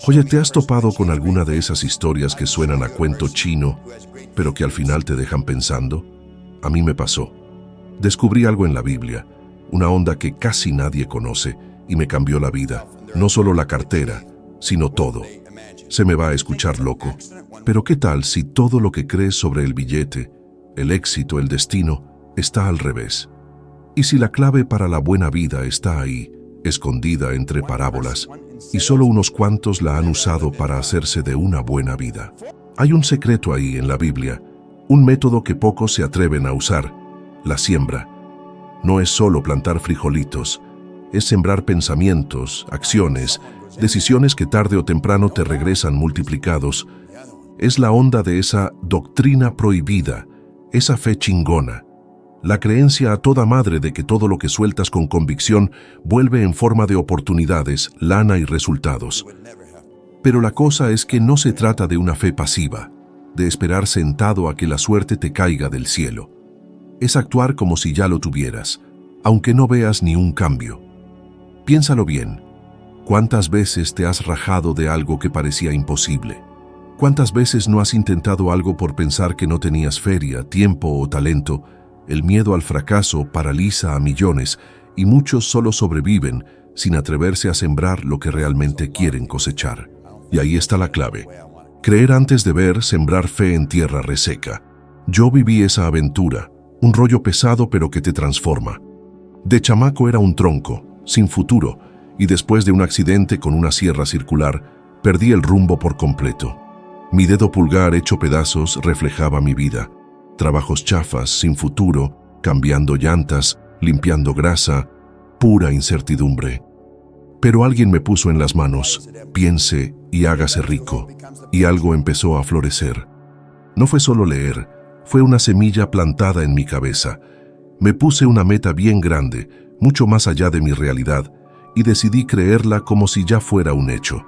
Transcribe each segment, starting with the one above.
Oye, ¿te has topado con alguna de esas historias que suenan a cuento chino, pero que al final te dejan pensando? A mí me pasó. Descubrí algo en la Biblia, una onda que casi nadie conoce, y me cambió la vida. No solo la cartera, sino todo. Se me va a escuchar loco, pero ¿qué tal si todo lo que crees sobre el billete, el éxito, el destino, está al revés? ¿Y si la clave para la buena vida está ahí, escondida entre parábolas, y solo unos cuantos la han usado para hacerse de una buena vida? Hay un secreto ahí en la Biblia, un método que pocos se atreven a usar: la siembra. No es solo plantar frijolitos, es sembrar pensamientos, acciones, decisiones que tarde o temprano te regresan multiplicados. Es la onda de esa doctrina prohibida, esa fe chingona, la creencia a toda madre de que todo lo que sueltas con convicción vuelve en forma de oportunidades, lana y resultados. Pero la cosa es que no se trata de una fe pasiva, de esperar sentado a que la suerte te caiga del cielo. Es actuar como si ya lo tuvieras, aunque no veas ni un cambio. Piénsalo bien. ¿Cuántas veces te has rajado de algo que parecía imposible? ¿Cuántas veces no has intentado algo por pensar que no tenías feria, tiempo o talento? El miedo al fracaso paraliza a millones y muchos solo sobreviven sin atreverse a sembrar lo que realmente quieren cosechar. Y ahí está la clave. Creer antes de ver, sembrar fe en tierra reseca. Yo viví esa aventura, un rollo pesado pero que te transforma. De chamaco era un tronco, sin futuro, y después de un accidente con una sierra circular, perdí el rumbo por completo. Mi dedo pulgar hecho pedazos reflejaba mi vida. Trabajos chafas, sin futuro, cambiando llantas, limpiando grasa, pura incertidumbre. Pero alguien me puso en las manos: piense y hágase rico, y algo empezó a florecer. No fue solo leer, fue una semilla plantada en mi cabeza. Me puse una meta bien grande, mucho más allá de mi realidad, y decidí creerla como si ya fuera un hecho.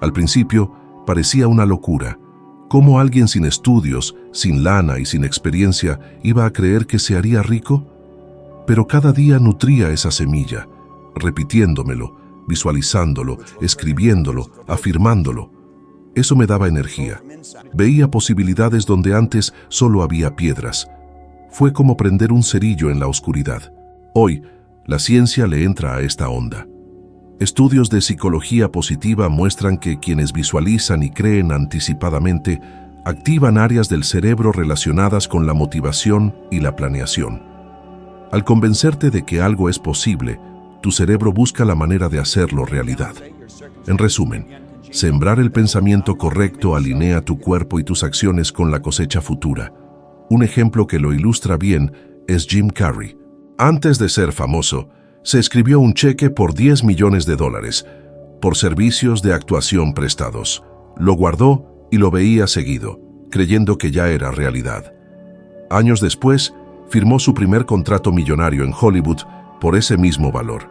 Al principio parecía una locura. ¿Cómo alguien sin estudios, sin lana y sin experiencia iba a creer que se haría rico? Pero cada día nutría esa semilla, repitiéndomelo, visualizándolo, escribiéndolo, afirmándolo. Eso me daba energía. Veía posibilidades donde antes solo había piedras. Fue como prender un cerillo en la oscuridad. Hoy, la ciencia le entra a esta onda. Estudios de psicología positiva muestran que quienes visualizan y creen anticipadamente activan áreas del cerebro relacionadas con la motivación y la planeación. Al convencerte de que algo es posible, tu cerebro busca la manera de hacerlo realidad. En resumen, sembrar el pensamiento correcto alinea tu cuerpo y tus acciones con la cosecha futura. Un ejemplo que lo ilustra bien es Jim Carrey. Antes de ser famoso, se escribió un cheque por $10 millones por servicios de actuación prestados. Lo guardó y lo veía seguido, creyendo que ya era realidad. Años después, firmó su primer contrato millonario en Hollywood por ese mismo valor.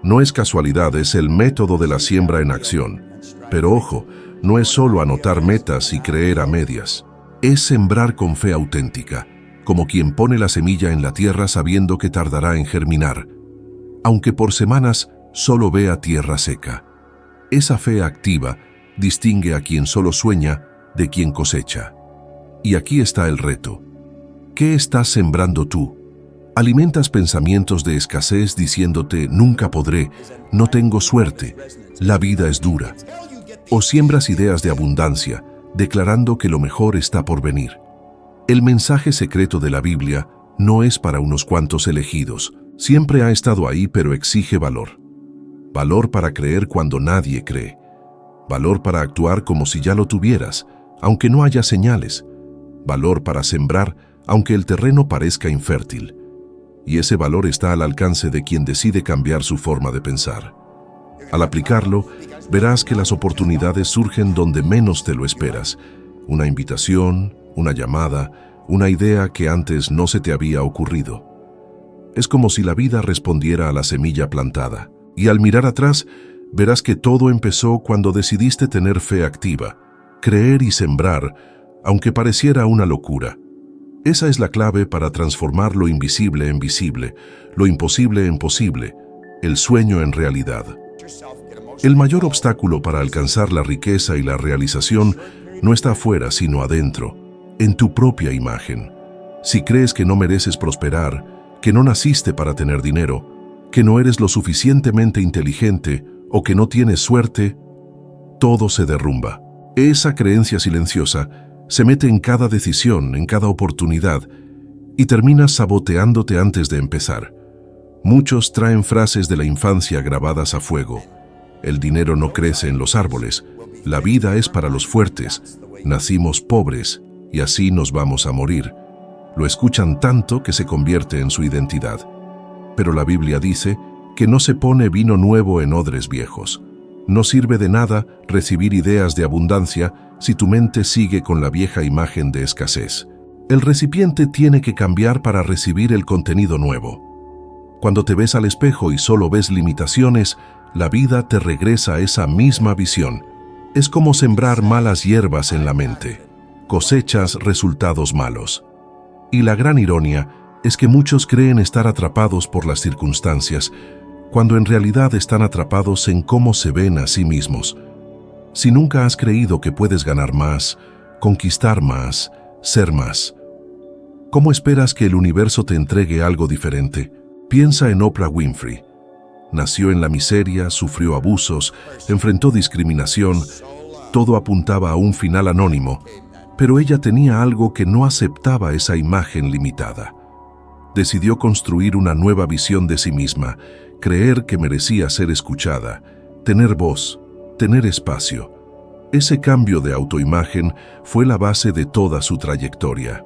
No es casualidad, es el método de la siembra en acción. Pero ojo, no es solo anotar metas y creer a medias. Es sembrar con fe auténtica, como quien pone la semilla en la tierra sabiendo que tardará en germinar, aunque por semanas solo vea tierra seca. Esa fe activa distingue a quien solo sueña de quien cosecha. Y aquí está el reto. ¿Qué estás sembrando tú? ¿Alimentas pensamientos de escasez diciéndote nunca podré, no tengo suerte, la vida es dura? ¿O siembras ideas de abundancia, declarando que lo mejor está por venir? El mensaje secreto de la Biblia no es para unos cuantos elegidos. Siempre ha estado ahí, pero exige valor. Valor para creer cuando nadie cree. Valor para actuar como si ya lo tuvieras, aunque no haya señales. Valor para sembrar, aunque el terreno parezca infértil. Y ese valor está al alcance de quien decide cambiar su forma de pensar. Al aplicarlo, verás que las oportunidades surgen donde menos te lo esperas. Una invitación, una llamada, una idea que antes no se te había ocurrido. Es como si la vida respondiera a la semilla plantada. Y al mirar atrás, verás que todo empezó cuando decidiste tener fe activa, creer y sembrar, aunque pareciera una locura. Esa es la clave para transformar lo invisible en visible, lo imposible en posible, el sueño en realidad. El mayor obstáculo para alcanzar la riqueza y la realización no está afuera, sino adentro, en tu propia imagen. Si crees que no mereces prosperar, que no naciste para tener dinero, que no eres lo suficientemente inteligente o que no tienes suerte, todo se derrumba. Esa creencia silenciosa se mete en cada decisión, en cada oportunidad, y terminas saboteándote antes de empezar. Muchos traen frases de la infancia grabadas a fuego. El dinero no crece en los árboles, la vida es para los fuertes, nacimos pobres y así nos vamos a morir. Lo escuchan tanto que se convierte en su identidad. Pero la Biblia dice que no se pone vino nuevo en odres viejos. No sirve de nada recibir ideas de abundancia si tu mente sigue con la vieja imagen de escasez. El recipiente tiene que cambiar para recibir el contenido nuevo. Cuando te ves al espejo y solo ves limitaciones, la vida te regresa a esa misma visión. Es como sembrar malas hierbas en la mente. Cosechas resultados malos. Y la gran ironía es que muchos creen estar atrapados por las circunstancias, cuando en realidad están atrapados en cómo se ven a sí mismos. Si nunca has creído que puedes ganar más, conquistar más, ser más, ¿cómo esperas que el universo te entregue algo diferente? Piensa en Oprah Winfrey. Nació en la miseria, sufrió abusos, enfrentó discriminación, todo apuntaba a un final anónimo, pero ella tenía algo que no aceptaba esa imagen limitada. Decidió construir una nueva visión de sí misma, creer que merecía ser escuchada, tener voz, tener espacio. Ese cambio de autoimagen fue la base de toda su trayectoria.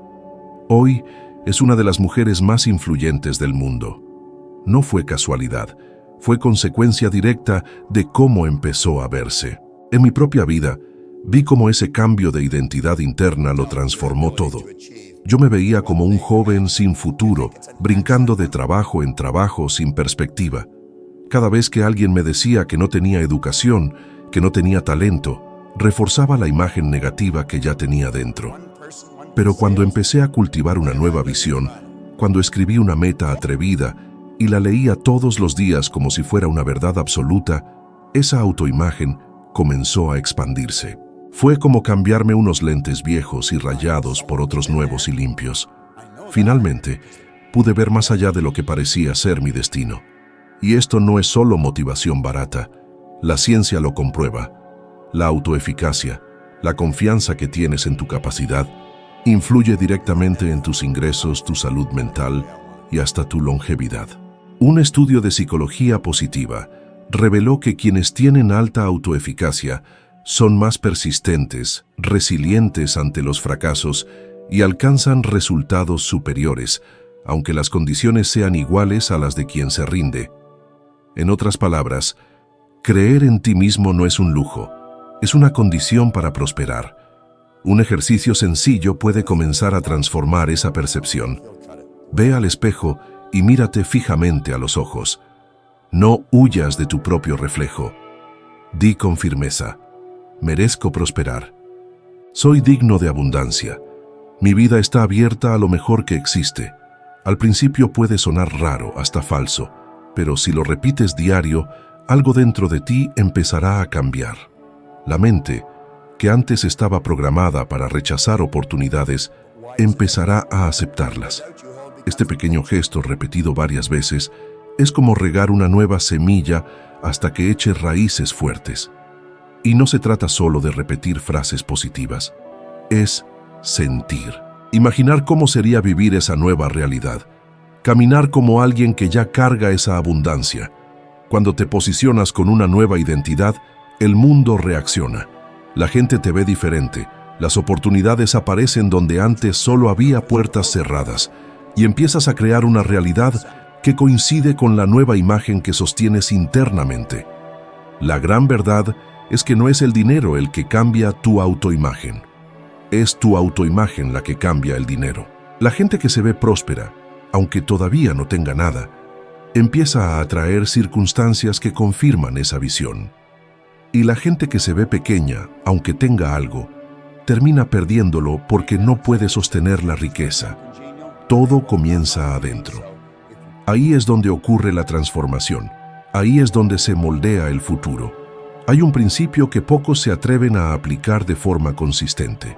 Hoy es una de las mujeres más influyentes del mundo. No fue casualidad, fue consecuencia directa de cómo empezó a verse. En mi propia vida, vi cómo ese cambio de identidad interna lo transformó todo. Yo me veía como un joven sin futuro, brincando de trabajo en trabajo sin perspectiva. Cada vez que alguien me decía que no tenía educación, que no tenía talento, reforzaba la imagen negativa que ya tenía dentro. Pero cuando empecé a cultivar una nueva visión, cuando escribí una meta atrevida y la leía todos los días como si fuera una verdad absoluta, esa autoimagen comenzó a expandirse. Fue como cambiarme unos lentes viejos y rayados por otros nuevos y limpios. Finalmente, pude ver más allá de lo que parecía ser mi destino. Y esto no es solo motivación barata. La ciencia lo comprueba. La autoeficacia, la confianza que tienes en tu capacidad, influye directamente en tus ingresos, tu salud mental y hasta tu longevidad. Un estudio de psicología positiva reveló que quienes tienen alta autoeficacia son más persistentes, resilientes ante los fracasos y alcanzan resultados superiores, aunque las condiciones sean iguales a las de quien se rinde. En otras palabras, creer en ti mismo no es un lujo, es una condición para prosperar. Un ejercicio sencillo puede comenzar a transformar esa percepción. Ve al espejo y mírate fijamente a los ojos. No huyas de tu propio reflejo. Di con firmeza: merezco prosperar. Soy digno de abundancia. Mi vida está abierta a lo mejor que existe. Al principio puede sonar raro, hasta falso, pero si lo repites diario, algo dentro de ti empezará a cambiar. La mente, que antes estaba programada para rechazar oportunidades, empezará a aceptarlas. Este pequeño gesto, repetido varias veces, es como regar una nueva semilla hasta que eche raíces fuertes. Y no se trata solo de repetir frases positivas, es sentir. Imaginar cómo sería vivir esa nueva realidad. Caminar como alguien que ya carga esa abundancia. Cuando te posicionas con una nueva identidad, el mundo reacciona. La gente te ve diferente, las oportunidades aparecen donde antes solo había puertas cerradas, y empiezas a crear una realidad que coincide con la nueva imagen que sostienes internamente. La gran verdad es que no es el dinero el que cambia tu autoimagen. Es tu autoimagen la que cambia el dinero. La gente que se ve próspera, aunque todavía no tenga nada, empieza a atraer circunstancias que confirman esa visión. Y la gente que se ve pequeña, aunque tenga algo, termina perdiéndolo porque no puede sostener la riqueza. Todo comienza adentro. Ahí es donde ocurre la transformación. Ahí es donde se moldea el futuro. Hay un principio que pocos se atreven a aplicar de forma consistente: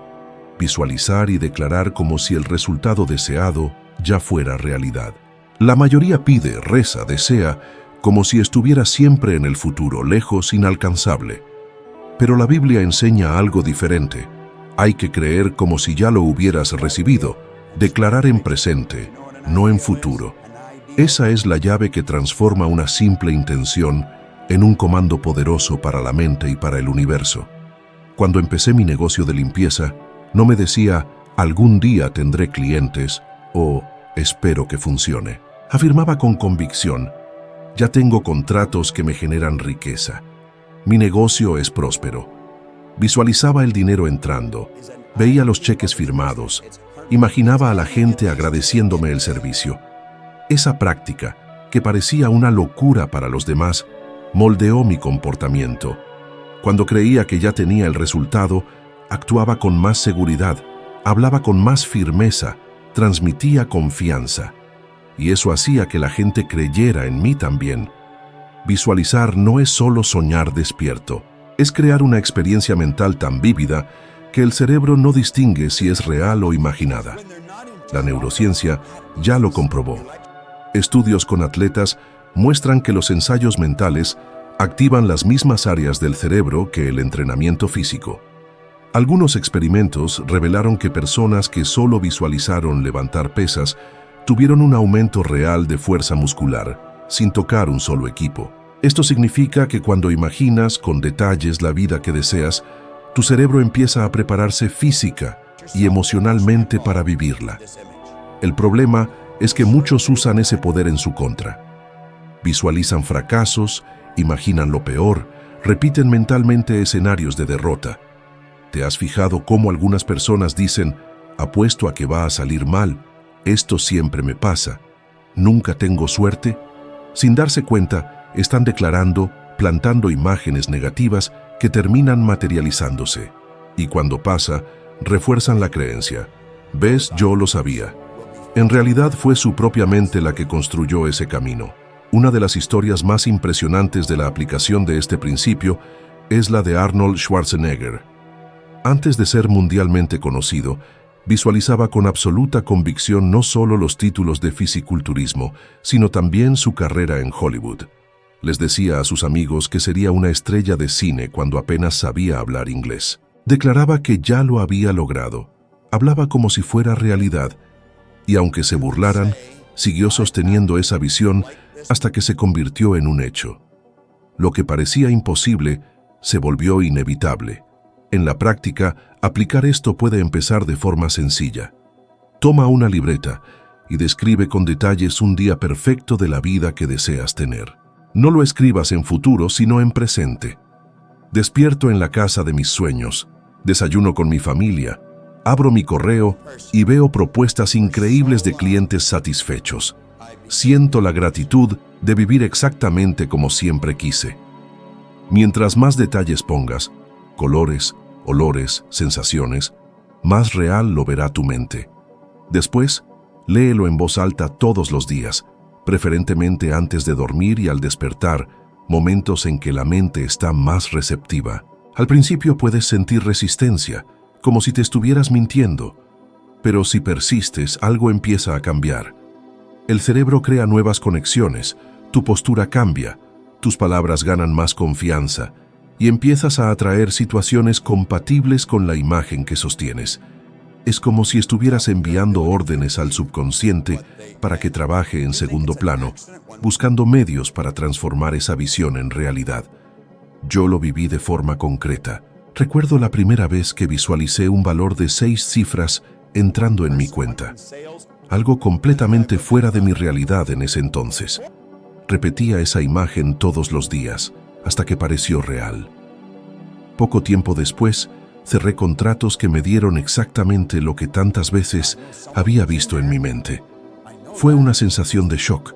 visualizar y declarar como si el resultado deseado ya fuera realidad. La mayoría pide, reza, desea, como si estuviera siempre en el futuro, lejos, inalcanzable. Pero la Biblia enseña algo diferente. Hay que creer como si ya lo hubieras recibido, declarar en presente, no en futuro. Esa es la llave que transforma una simple intención en un comando poderoso para la mente y para el universo. Cuando empecé mi negocio de limpieza, no me decía, algún día tendré clientes o espero que funcione. Afirmaba con convicción, ya tengo contratos que me generan riqueza. Mi negocio es próspero. Visualizaba el dinero entrando, veía los cheques firmados, imaginaba a la gente agradeciéndome el servicio. Esa práctica, que parecía una locura para los demás, moldeó mi comportamiento. Cuando creía que ya tenía el resultado, actuaba con más seguridad, hablaba con más firmeza, transmitía confianza. Y eso hacía que la gente creyera en mí también. Visualizar no es solo soñar despierto, es crear una experiencia mental tan vívida que el cerebro no distingue si es real o imaginada. La neurociencia ya lo comprobó. Estudios con atletas muestran que los ensayos mentales activan las mismas áreas del cerebro que el entrenamiento físico. Algunos experimentos revelaron que personas que solo visualizaron levantar pesas tuvieron un aumento real de fuerza muscular, sin tocar un solo equipo. Esto significa que cuando imaginas con detalles la vida que deseas, tu cerebro empieza a prepararse física y emocionalmente para vivirla. El problema es que muchos usan ese poder en su contra. Visualizan fracasos, imaginan lo peor, repiten mentalmente escenarios de derrota. ¿Te has fijado cómo algunas personas dicen, apuesto a que va a salir mal, esto siempre me pasa, nunca tengo suerte? Sin darse cuenta, están declarando, plantando imágenes negativas que terminan materializándose. Y cuando pasa, refuerzan la creencia. ¿Ves? Yo lo sabía. En realidad fue su propia mente la que construyó ese camino. Una de las historias más impresionantes de la aplicación de este principio es la de Arnold Schwarzenegger. Antes de ser mundialmente conocido, visualizaba con absoluta convicción no solo los títulos de fisiculturismo, sino también su carrera en Hollywood. Les decía a sus amigos que sería una estrella de cine cuando apenas sabía hablar inglés. Declaraba que ya lo había logrado. Hablaba como si fuera realidad. Y aunque se burlaran, siguió sosteniendo esa visión hasta que se convirtió en un hecho. Lo que parecía imposible se volvió inevitable. En la práctica, aplicar esto puede empezar de forma sencilla. Toma una libreta y describe con detalles un día perfecto de la vida que deseas tener. No lo escribas en futuro, sino en presente. Despierto en la casa de mis sueños, desayuno con mi familia, abro mi correo y veo propuestas increíbles de clientes satisfechos. Siento la gratitud de vivir exactamente como siempre quise. Mientras más detalles pongas, colores, olores, sensaciones, más real lo verá tu mente. Después, léelo en voz alta todos los días, preferentemente antes de dormir y al despertar, momentos en que la mente está más receptiva. Al principio puedes sentir resistencia, como si te estuvieras mintiendo, pero si persistes, algo empieza a cambiar. El cerebro crea nuevas conexiones, tu postura cambia, tus palabras ganan más confianza y empiezas a atraer situaciones compatibles con la imagen que sostienes. Es como si estuvieras enviando órdenes al subconsciente para que trabaje en segundo plano, buscando medios para transformar esa visión en realidad. Yo lo viví de forma concreta. Recuerdo la primera vez que visualicé un valor de 6 cifras entrando en mi cuenta. Algo completamente fuera de mi realidad en ese entonces. Repetía esa imagen todos los días, hasta que pareció real. Poco tiempo después, cerré contratos que me dieron exactamente lo que tantas veces había visto en mi mente. Fue una sensación de shock,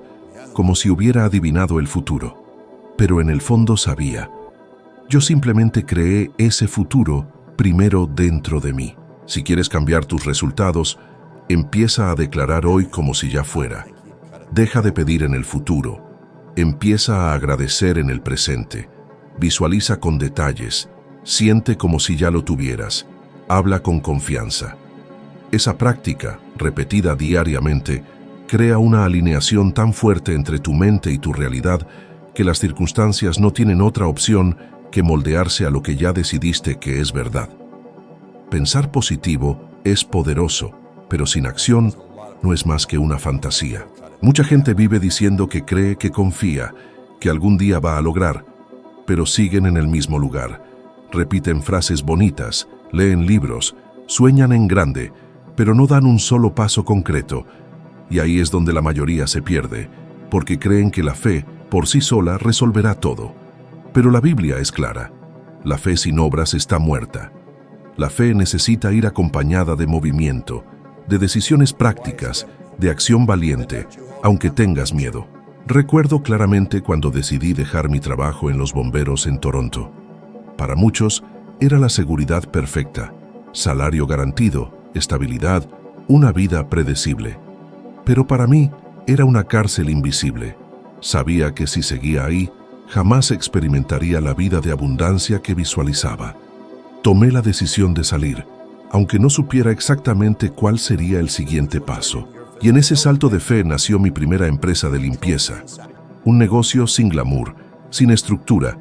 como si hubiera adivinado el futuro. Pero en el fondo sabía. Yo simplemente creé ese futuro primero dentro de mí. Si quieres cambiar tus resultados, empieza a declarar hoy como si ya fuera. Deja de pedir en el futuro. Empieza a agradecer en el presente. Visualiza con detalles, siente como si ya lo tuvieras, habla con confianza. Esa práctica, repetida diariamente, crea una alineación tan fuerte entre tu mente y tu realidad que las circunstancias no tienen otra opción que moldearse a lo que ya decidiste que es verdad. Pensar positivo es poderoso, pero sin acción no es más que una fantasía. Mucha gente vive diciendo que cree, que confía, que algún día va a lograr, pero siguen en el mismo lugar. Repiten frases bonitas, leen libros, sueñan en grande, pero no dan un solo paso concreto. Y ahí es donde la mayoría se pierde, porque creen que la fe, por sí sola, resolverá todo. Pero la Biblia es clara. La fe sin obras está muerta. La fe necesita ir acompañada de movimiento, de decisiones prácticas, de acción valiente, aunque tengas miedo. Recuerdo claramente cuando decidí dejar mi trabajo en los bomberos en Toronto. Para muchos, era la seguridad perfecta, salario garantido, estabilidad, una vida predecible. Pero para mí, era una cárcel invisible. Sabía que si seguía ahí, jamás experimentaría la vida de abundancia que visualizaba. Tomé la decisión de salir, aunque no supiera exactamente cuál sería el siguiente paso. Y en ese salto de fe nació mi primera empresa de limpieza. Un negocio sin glamour, sin estructura,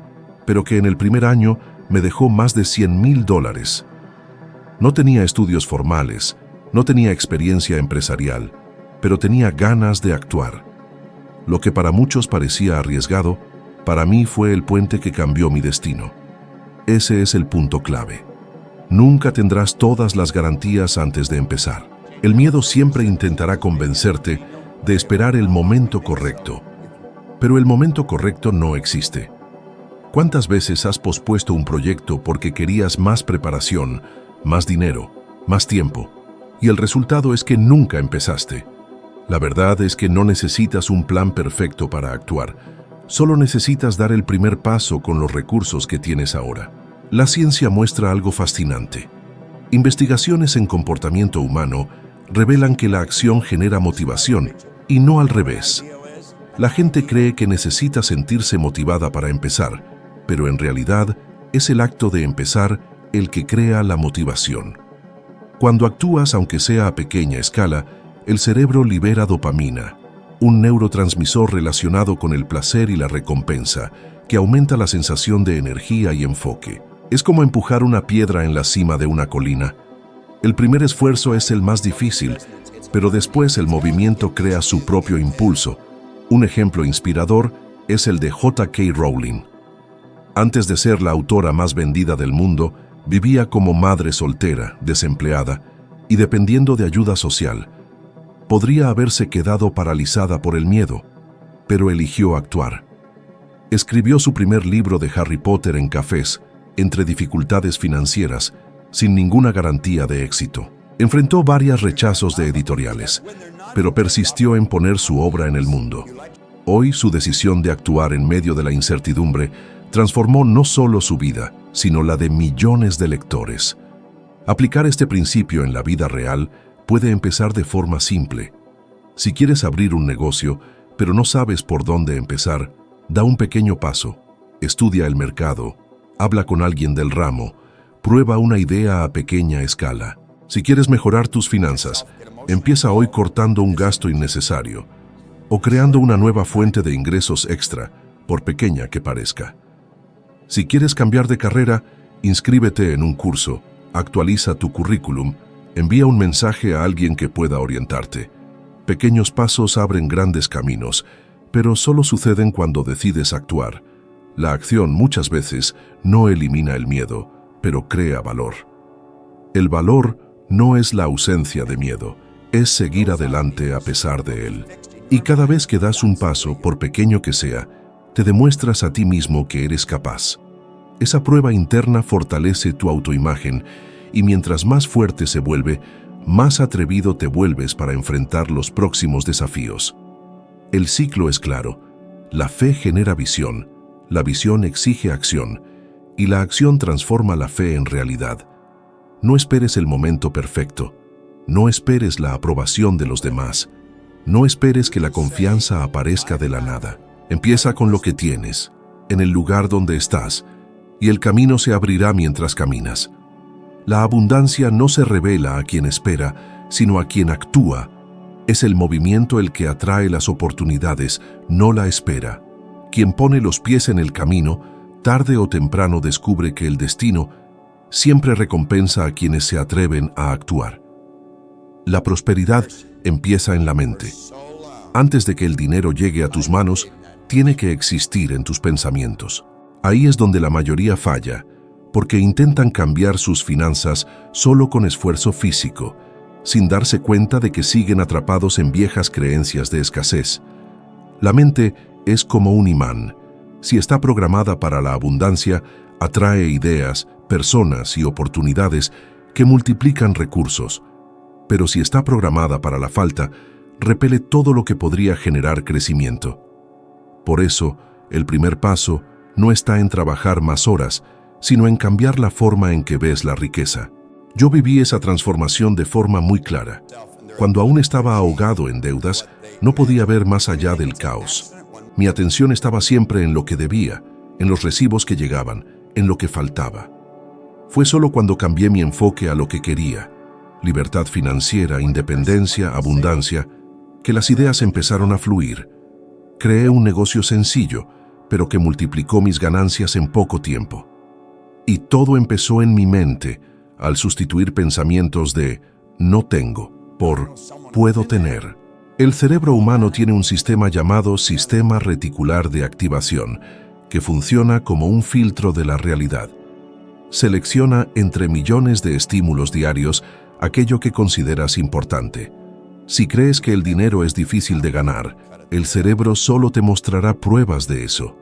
pero que en el primer año me dejó más de $100,000. No tenía estudios formales, no tenía experiencia empresarial, pero tenía ganas de actuar. Lo que para muchos parecía arriesgado, para mí fue el puente que cambió mi destino. Ese es el punto clave. Nunca tendrás todas las garantías antes de empezar. El miedo siempre intentará convencerte de esperar el momento correcto. Pero el momento correcto no existe. ¿Cuántas veces has pospuesto un proyecto porque querías más preparación, más dinero, más tiempo? Y el resultado es que nunca empezaste. La verdad es que no necesitas un plan perfecto para actuar. Solo necesitas dar el primer paso con los recursos que tienes ahora. La ciencia muestra algo fascinante. Investigaciones en comportamiento humano revelan que la acción genera motivación y no al revés. La gente cree que necesita sentirse motivada para empezar, pero en realidad es el acto de empezar el que crea la motivación. Cuando actúas, aunque sea a pequeña escala, el cerebro libera dopamina, un neurotransmisor relacionado con el placer y la recompensa, que aumenta la sensación de energía y enfoque. Es como empujar una piedra en la cima de una colina. El primer esfuerzo es el más difícil, pero después el movimiento crea su propio impulso. Un ejemplo inspirador es el de J.K. Rowling. Antes de ser la autora más vendida del mundo, vivía como madre soltera, desempleada y dependiendo de ayuda social. Podría haberse quedado paralizada por el miedo, pero eligió actuar. Escribió su primer libro de Harry Potter en cafés, entre dificultades financieras, sin ninguna garantía de éxito. Enfrentó varios rechazos de editoriales, pero persistió en poner su obra en el mundo. Hoy, su decisión de actuar en medio de la incertidumbre transformó no solo su vida, sino la de millones de lectores. Aplicar este principio en la vida real puede empezar de forma simple. Si quieres abrir un negocio, pero no sabes por dónde empezar, da un pequeño paso. Estudia el mercado, habla con alguien del ramo, prueba una idea a pequeña escala. Si quieres mejorar tus finanzas, empieza hoy cortando un gasto innecesario o creando una nueva fuente de ingresos extra, por pequeña que parezca. Si quieres cambiar de carrera, inscríbete en un curso, actualiza tu currículum, envía un mensaje a alguien que pueda orientarte. Pequeños pasos abren grandes caminos, pero solo suceden cuando decides actuar. La acción muchas veces no elimina el miedo, pero crea valor. El valor no es la ausencia de miedo, es seguir adelante a pesar de él. Y cada vez que das un paso, por pequeño que sea, te demuestras a ti mismo que eres capaz. Esa prueba interna fortalece tu autoimagen y mientras más fuerte se vuelve, más atrevido te vuelves para enfrentar los próximos desafíos. El ciclo es claro. La fe genera visión, la visión exige acción y la acción transforma la fe en realidad. No esperes el momento perfecto. No esperes la aprobación de los demás. No esperes que la confianza aparezca de la nada. Empieza con lo que tienes. en el lugar donde estás, y el camino se abrirá mientras caminas. La abundancia no se revela a quien espera, sino a quien actúa. Es el movimiento el que atrae las oportunidades, no la espera. Quien pone los pies en el camino, tarde o temprano descubre que el destino siempre recompensa a quienes se atreven a actuar. La prosperidad empieza en la mente. Antes de que el dinero llegue a tus manos, tiene que existir en tus pensamientos. Ahí es donde la mayoría falla, porque intentan cambiar sus finanzas solo con esfuerzo físico, sin darse cuenta de que siguen atrapados en viejas creencias de escasez. La mente es como un imán. Si está programada para la abundancia, atrae ideas, personas y oportunidades que multiplican recursos. Pero si está programada para la falta, repele todo lo que podría generar crecimiento. Por eso, el primer paso no está en trabajar más horas, sino en cambiar la forma en que ves la riqueza. Yo viví esa transformación de forma muy clara. Cuando aún estaba ahogado en deudas, no podía ver más allá del caos. Mi atención estaba siempre en lo que debía, en los recibos que llegaban, en lo que faltaba. Fue solo cuando cambié mi enfoque a lo que quería, libertad financiera, independencia, abundancia, que las ideas empezaron a fluir. Creé un negocio sencillo, pero que multiplicó mis ganancias en poco tiempo. Y todo empezó en mi mente, al sustituir pensamientos de no tengo por puedo tener. El cerebro humano tiene un sistema llamado sistema reticular de activación, que funciona como un filtro de la realidad. Selecciona entre millones de estímulos diarios aquello que consideras importante. Si crees que el dinero es difícil de ganar, el cerebro solo te mostrará pruebas de eso.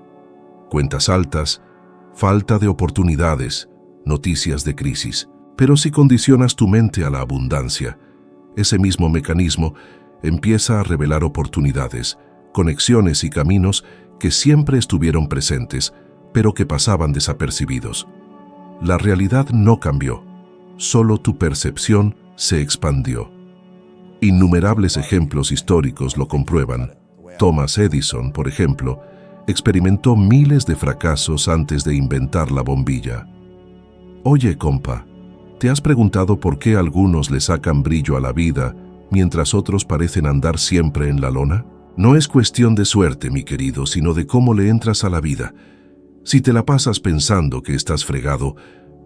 Cuentas altas, falta de oportunidades, noticias de crisis. Pero si condicionas tu mente a la abundancia, ese mismo mecanismo empieza a revelar oportunidades, conexiones y caminos que siempre estuvieron presentes, pero que pasaban desapercibidos. La realidad no cambió, solo tu percepción se expandió. Innumerables ejemplos históricos lo comprueban. Thomas Edison, por ejemplo, experimentó miles de fracasos antes de inventar la bombilla. Oye, compa, ¿te has preguntado por qué algunos le sacan brillo a la vida mientras otros parecen andar siempre en la lona? No es cuestión de suerte, mi querido, sino de cómo le entras a la vida. Si te la pasas pensando que estás fregado,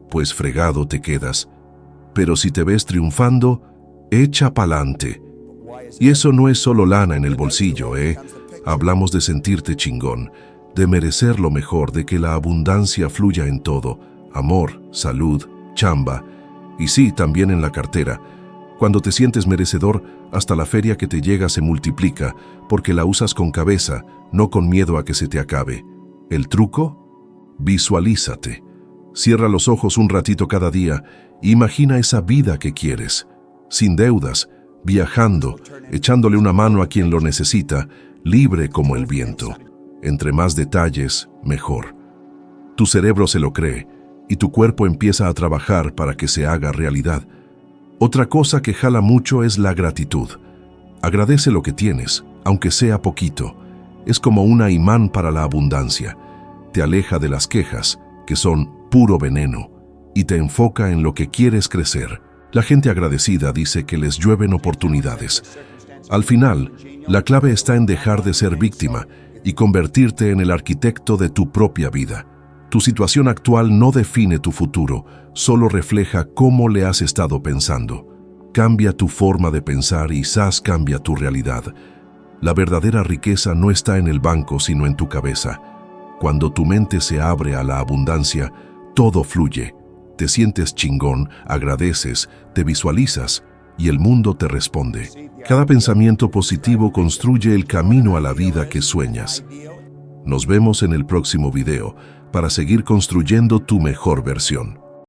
pues fregado te quedas. Pero si te ves triunfando, echa pa'lante. Y eso no es solo lana en el bolsillo, Hablamos de sentirte chingón, de merecer lo mejor, de que la abundancia fluya en todo, amor, salud, chamba, y sí, también en la cartera. Cuando te sientes merecedor, hasta la feria que te llega se multiplica, porque la usas con cabeza, no con miedo a que se te acabe. ¿El truco? Visualízate. Cierra los ojos un ratito cada día e imagina esa vida que quieres, sin deudas, viajando, echándole una mano a quien lo necesita, libre como el viento. Entre más detalles, mejor. Tu cerebro se lo cree y tu cuerpo empieza a trabajar para que se haga realidad. Otra cosa que jala mucho es la gratitud. Agradece lo que tienes, aunque sea poquito. Es como un imán para la abundancia. Te aleja de las quejas, que son puro veneno, y te enfoca en lo que quieres crecer. La gente agradecida dice que les llueven oportunidades. Al final, la clave está en dejar de ser víctima y convertirte en el arquitecto de tu propia vida. Tu situación actual no define tu futuro, solo refleja cómo le has estado pensando. Cambia tu forma de pensar y quizás cambia tu realidad. La verdadera riqueza no está en el banco, sino en tu cabeza. Cuando tu mente se abre a la abundancia, todo fluye. Te sientes chingón, agradeces, te visualizas y el mundo te responde. Cada pensamiento positivo construye el camino a la vida que sueñas. Nos vemos en el próximo video para seguir construyendo tu mejor versión.